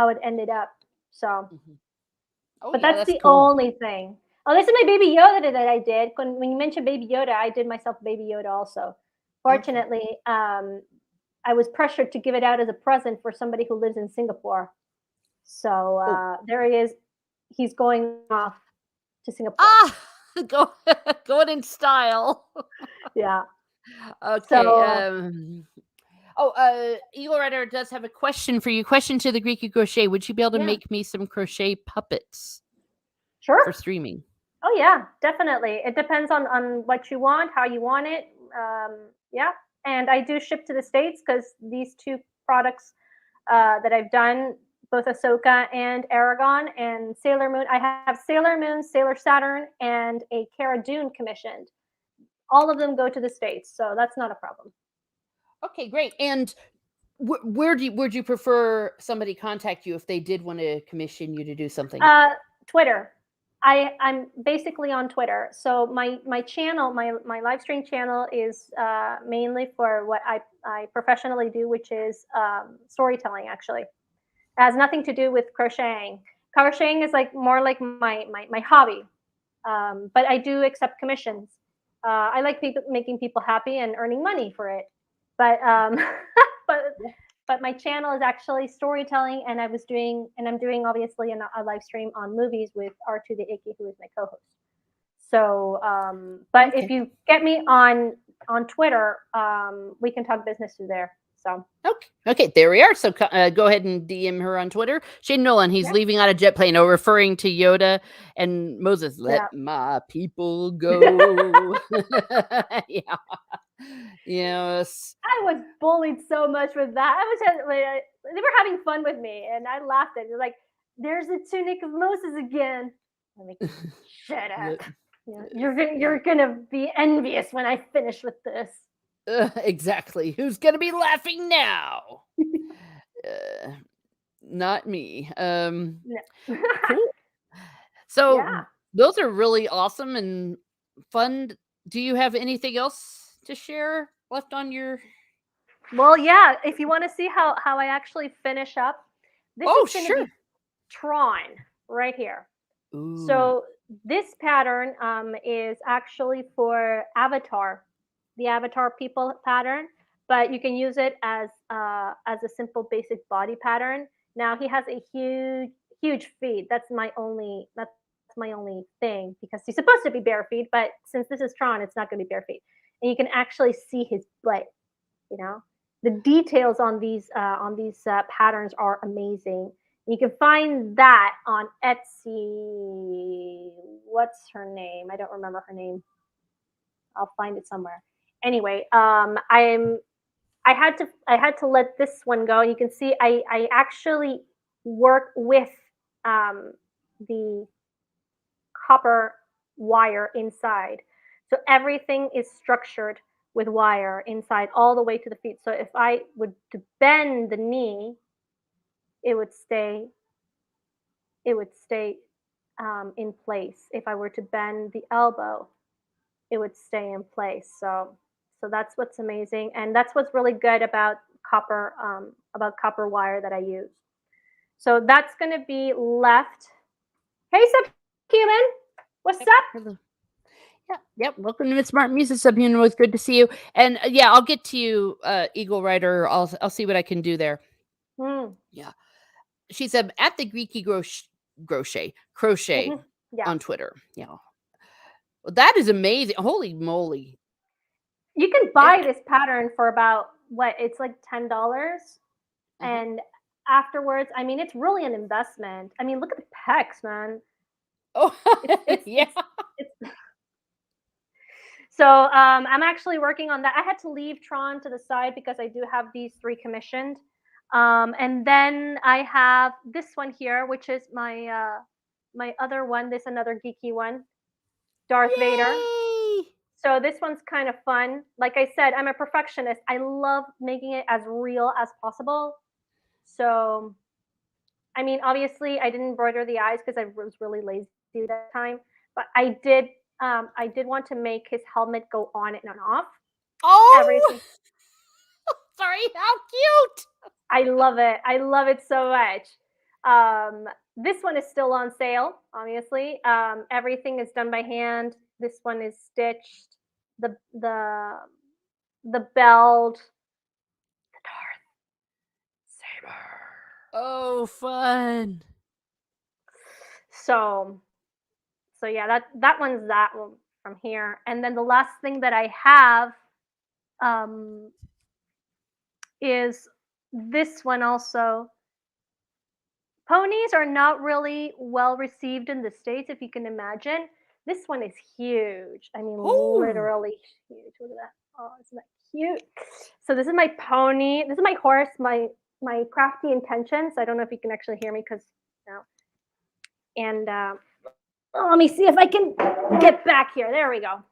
it ended up. So, Mhm. Oh, but yeah, that's that's the cool. only thing. Oh, this is my baby Yoda that I did. When you mentioned baby Yoda, I did myself a baby Yoda also. Okay. Fortunately, I was pressured to give it out as a present for somebody who lives in Singapore. So Oh. there he is. He's going off to Singapore. Ah! Go going in style. Yeah. Okay, So oh, Eagle Rider does have a question for you. Question to the Geeky Crochet. Would you be able to yeah, make me some crochet puppets sure. for streaming? Oh yeah, definitely. It depends on what you want, how you want it. Yeah, and I do ship to the states because these two products that I've done, both Ahsoka and Aragon and Sailor Moon. I have Sailor Moon, Sailor Saturn, and a Cara Dune commissioned. All of them go to the states, so that's not a problem. Okay, great. And where do you would you prefer somebody contact you if they did want to commission you to do something? Uh, Twitter. I'm basically on Twitter. So my channel, my live stream channel is mainly for what I professionally do, which is storytelling. Actually, it has nothing to do with crocheting. Crocheting is like more like my hobby, but I do accept commissions. I like people making people happy and earning money for it. But but Yeah. but my channel is actually storytelling, and I'm doing obviously a live stream on movies with R2 the Icky, who is my co-host. So, but if Okay. you get me on on Twitter, we can talk business through there. So Okay, there we are. So go ahead and DM her on Twitter. Shane Nolan, he's yeah, leaving on a jet plane, referring to Yoda and Moses. Let yeah. my people go. Yeah. Yes. I was bullied so much with that. I was they were having fun with me, and I laughed at it. They're like, "There's the tunic of Moses again." I'm like, "Shut Let- up! You're gonna be envious when I finish with this." exactly. Who's gonna be laughing now? Uh, Not me. No. Cool. So Yeah. those are really awesome and fun. Do you have anything else to share left on your? Well, yeah. If you want to see how I actually finish up, this Oh, is going to sure. be Tron right here. Ooh. So this pattern is actually for Avatar, the Avatar people pattern, but you can use it as a simple basic body pattern. Now he has a huge feet. That's my only thing because he's supposed to be bare feet, but since this is Tron, it's not going to be bare feet, and you can actually see his butt. You know, the details on these patterns are amazing. You can find that on Etsy. What's her name? I don't remember her name. I'll find it somewhere. Anyway, I had to let this one go. You can see I actually work with um, the copper wire inside. So everything is structured with wire inside all the way to the feet. So if I would to bend the knee, it would stay in place. If I were to bend the elbow, it would stay in place. So that's what's amazing, and that's what's really good about copper wire that I use. So that's going to be left. Hey, subhuman, what's up? Hello. Yeah, yep. Welcome to Miss Smart Music Subhuman. It was good to see you. And yeah, I'll get to you, Eagle Rider. I'll see what I can do there. Mm, Yeah. She said at the Geeky Crochet hmm. Yeah. on Twitter. Yeah. Well, that is amazing. Holy moly. You can Yeah. buy this pattern for about what? It's like $10. Uh-huh. And afterwards, I mean, it's really an investment. I mean, look at the pecs, man. Oh, It's it's yeah. it's it's so I'm actually working on that. I had to leave Tron to the side because I do have these three commissioned. And then I have this one here, which is my other one. This another geeky one, Darth Vader. Yay. So this one's kind of fun. Like I said, I'm a perfectionist. I love making it as real as possible. So, I mean, obviously, I didn't embroider the eyes because I was really lazy that time. But I did want to make his helmet go on and off. Oh, Everything. sorry. How cute. I love it. I love it so much. Um, this one is still on sale. Obviously, everything is done by hand. This one is stitched. The belt, the Darth saber. Oh, fun. So so yeah, that one's that one from here. And then the last thing that I have um, is this one also. Ponies are not really well received in the States, if you can imagine. This one is huge. I mean, Oh. literally huge. Look at that. Oh, isn't that cute? So this is my pony. This is my horse. My crafty intentions. I don't know if you can actually hear me because no. And let me see if I can get back here. There we go.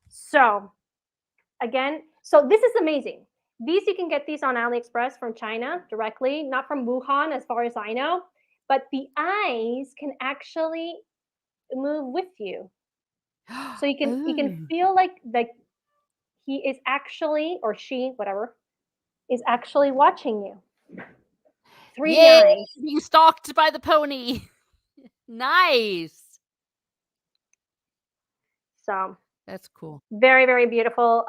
So again, so this is amazing. These you can get these on AliExpress from China directly, not from Wuhan, as far as I know. But the eyes can actually move with you, so you can Oh. feel like he is actually, or she, whatever, is actually watching you. 3D Yay! eyes. Being stalked by the pony. Nice. So That's cool. very very beautiful.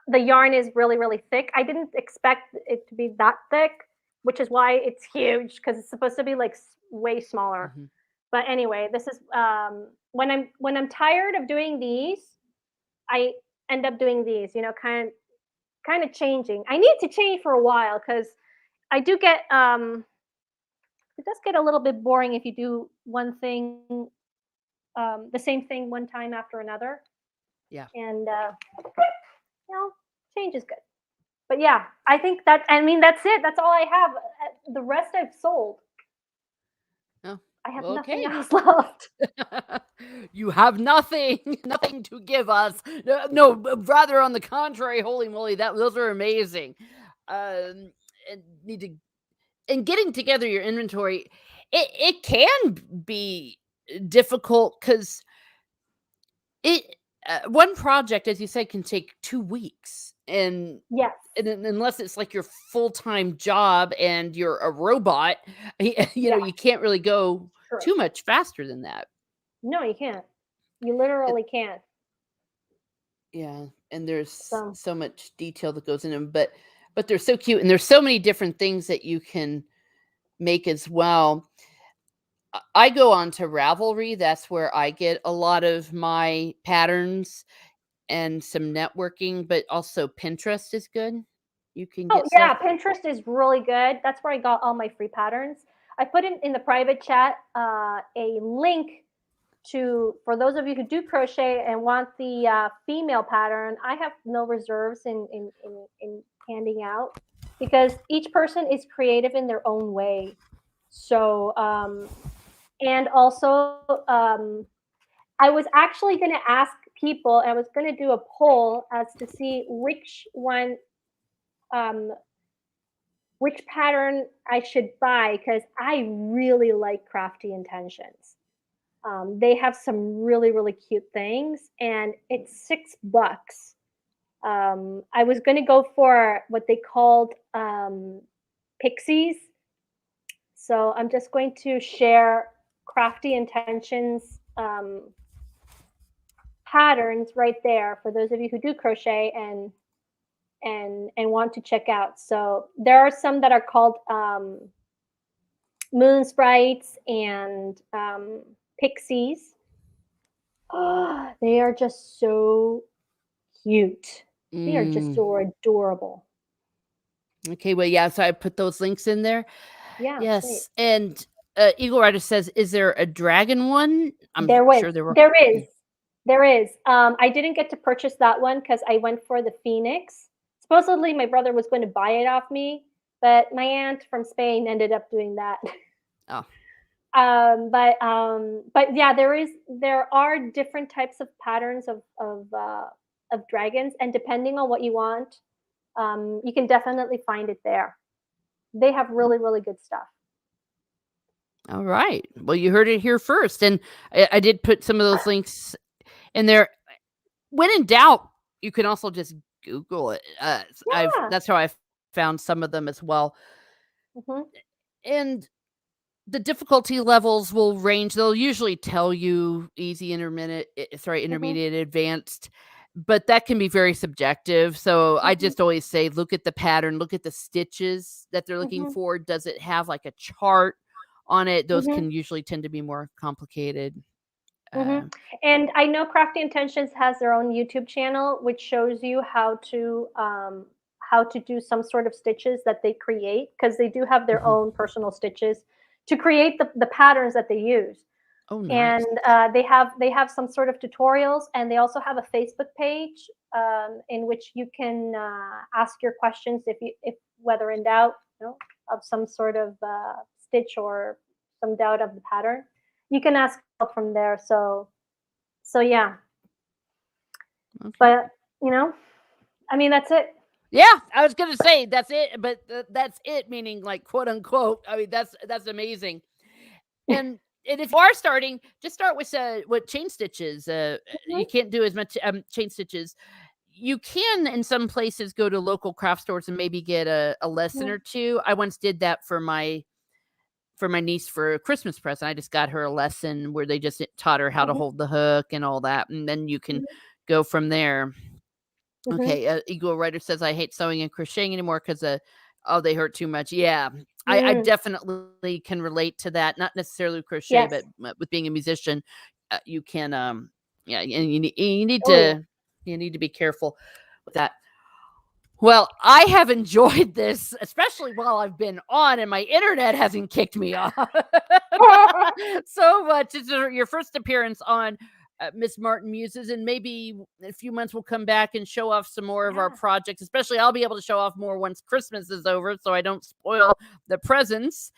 The yarn is really really thick. I didn't expect it to be that thick, which is why it's huge because it's supposed to be like way smaller. Mhm. But anyway, this is when I'm tired of doing these, I end up doing these, kind of changing. I need to change for a while because I do get it does get a little bit boring if you do one thing, the same thing one time after another. Yeah. And you know, change is good. But yeah, I think that I mean that's it. That's all I have. The rest I've sold. Oh, I have well, nothing okay. else left. You have nothing, nothing to give us. No, no, rather on the contrary. Holy moly, those are amazing. And need to and getting together your inventory, it can be difficult because it one project, as you said, can take 2 weeks, Yes, unless it's like your full-time job and you're a robot, yeah, you can't really go true. too much faster than that. No, you can't. You It, literally can't. yeah, and there's So, so much detail that goes in them, but they're so cute, and there's so many different things that you can make as well. I go on to Ravelry. That's where I get a lot of my patterns and some networking, but also Pinterest is good. You can oh get stuff. yeah, Pinterest is really good. That's where I got all my free patterns. I put in the private chat a link to for those of you who do crochet and want the female pattern. I have no reserves in handing out because each person is creative in their own way. So and also I was actually going to ask people. I was going to do a poll as to see um, which pattern I should buy because I really like Crafty Intentions. They have some really, really cute things, and it's $6. I was going to go for what they called pixies. So I'm just going to share Crafty Intentions patterns right there for those of you who do crochet and want to check out. So there are some that are called moon sprites and pixies. Oh, they are just so cute. They are just Mm. so adorable. Okay, well, yeah, so I put those links in there. Yeah, sweet. Yes, and Eagle Rider says, "Is there a dragon one?" I'm There was, sure there were. there is, Yeah. there is. I didn't get to purchase that one because I went for the Phoenix. Supposedly, my brother was going to buy it off me, but my aunt from Spain ended up doing that. Oh, But yeah, there are different types of patterns of dragons, and depending on what you want, you can definitely find it there. They have really, really good stuff. all right. Well, you heard it here first, and I did put some of those links in there. When in doubt, you can also just Google it. I've Yeah. That's how I found some of them as well, Hmm. and the difficulty levels will range. They'll usually tell you easy, Hmm. intermediate, advanced, but that can be very subjective. So I Hmm. just always say, look at the pattern, look at the stitches that they're looking Hmm. for. Does it have like a chart on it? Those Hmm. can usually tend to be more complicated. Hmm. Uh, And I know Crafty Intentions has their own YouTube channel, which shows you how to do some sort of stitches that they create because they do have their mhm. own personal stitches to create the patterns that they use. Oh, And nice. they have some sort of tutorials, and they also have a Facebook page in which you can ask your questions if whether in doubt, of some sort of stitch or some doubt of the pattern. You can ask help from there. So yeah, Okay. but you know, I mean that's it. Yeah, I was gonna say that's it, but that's it, meaning like quote unquote. I mean, that's amazing. And if you are starting, just start with chain stitches. Mhm, You can't do as much chain stitches. You can in some places go to local craft stores and maybe get a lesson mhm, or two. I once did that for my niece for a Christmas present. I just got her a lesson where they just taught her how to mhm, hold the hook and all that, and then you can mhm, go from there. mhm, Okay, Eagle Writer says, "I hate sewing and crocheting anymore because oh, they hurt too much." Yeah, I mm, definitely can relate to that. Not necessarily with crochet, yes. but with being a musician, you can, yeah, and you need Oh yeah. to. You need to be careful with that. Well, I have enjoyed this, especially while I've been on and my internet hasn't kicked me off so much. It's your first appearance on Miss Martin Muses, and maybe in a few months we'll come back and show off some more of our Yeah, projects. Especially, I'll be able to show off more once Christmas is over, so I don't spoil the presents.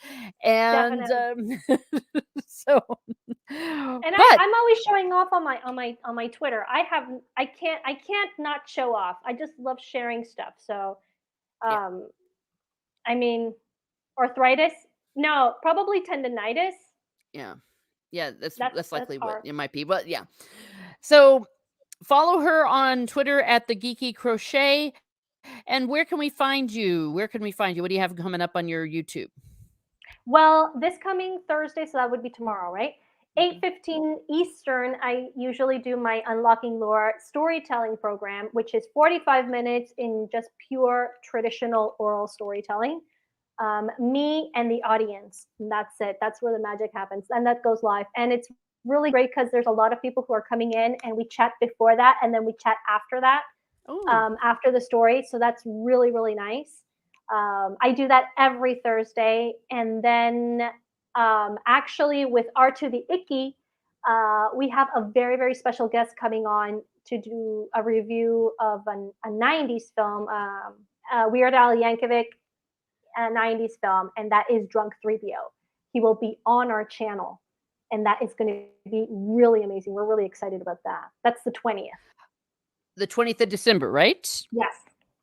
And definitely. so, And but I'm always showing off on my Twitter. I can't not show off. I just love sharing stuff. So yeah, um I mean, arthritis? No, probably tendonitis. yeah, yeah, that's That's likely what hard. it might be. But yeah, so follow her on Twitter at the Geeky Crochet. And where can we find you? Where can we find you? What do you have coming up on your YouTube? Well, this coming Thursday, so that would be tomorrow, right? Mhm. 8:15 Eastern, I usually do my Unlocking Lore storytelling program, which is 45 minutes in just pure traditional oral storytelling. Me and the audience. And that's it. That's where the magic happens. And that goes live. And it's really great because there's a lot of people who are coming in and we chat before that and then we chat after that, Oh, after the story. So that's really, really nice. I do that every Thursday. And then actually, with R to the Icky, we have a very, very special guest coming on to do a review of a 90s film, Weird Al Yankovic, a 90s film, and that is Drunk 3PO. He will be on our channel, and that is going to be really amazing. We're really excited about that. That's the 20th. the 20th of December, right? Yes.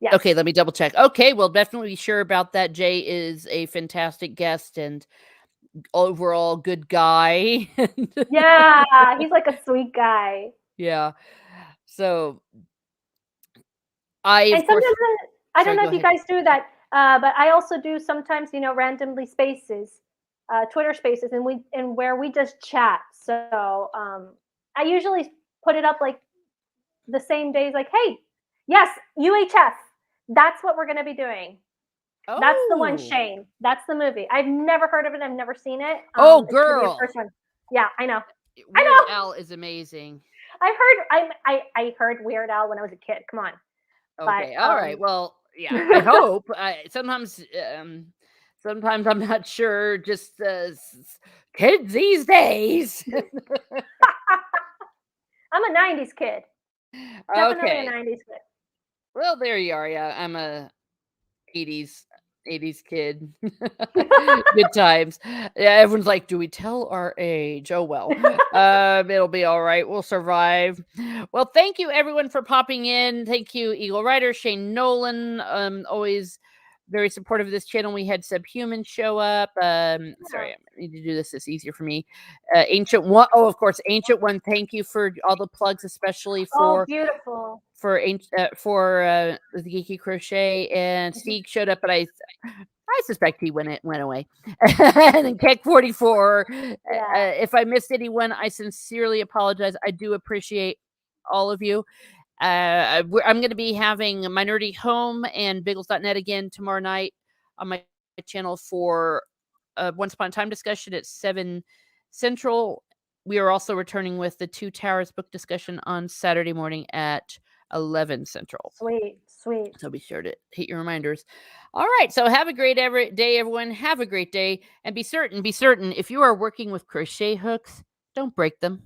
Yes. Okay, let me double check. Okay, well, definitely be sure about that. Jay is a fantastic guest and overall good guy. Yeah. He's like a sweet guy. Yeah. So I, And of course, sometimes I don't sorry, know go if you ahead. guys do that, but I also do sometimes, randomly spaces, Twitter spaces, and where we just chat. So I usually put it up like the same days, like, hey, yes, UHF. That's what we're going to be doing. That's the one, Oh, Shane. That's the movie. I've never heard of it. I've never seen it. oh, It's going to be a girl. first one. Yeah, I know. I Weird know. Al is amazing. I heard Weird Al when I was a kid. Come on, but Okay, all right. Well, yeah, I hope. Sometimes, sometimes I'm not sure. Just kids these days. I'm a '90s kid. Definitely a Okay. '90s kid. Well, there you are. Yeah, I'm a 80s 80s kid. Good times. Yeah, everyone's like, "Do we tell our age?" Oh well. It'll be all right. We'll survive. Well, thank you everyone for popping in. Thank you, Eagle Rider, Shane Nolan. Always very supportive of this channel. We had Subhuman show up. Yeah. Sorry, I need to do this. It's easier for me. Ancient One. Oh, of course, Ancient One. Thank you for all the plugs, especially Oh, beautiful. for the Geeky Crochet. And Mhm. Steve showed up, but I suspect he went away. And then Keck 44. Yeah. If I missed anyone, I sincerely apologize. I do appreciate all of you. I'm going to be having My Nerdy Home and Biggles.net again tomorrow night on my channel for Once Upon a Time discussion at 7 Central. We are also returning with the Two Towers book discussion on Saturday morning at 11 Central. Sweet, sweet. So be sure to hit your reminders. All right. So have a great day, everyone. Have a great day. And be certain if you are working with crochet hooks, don't break them.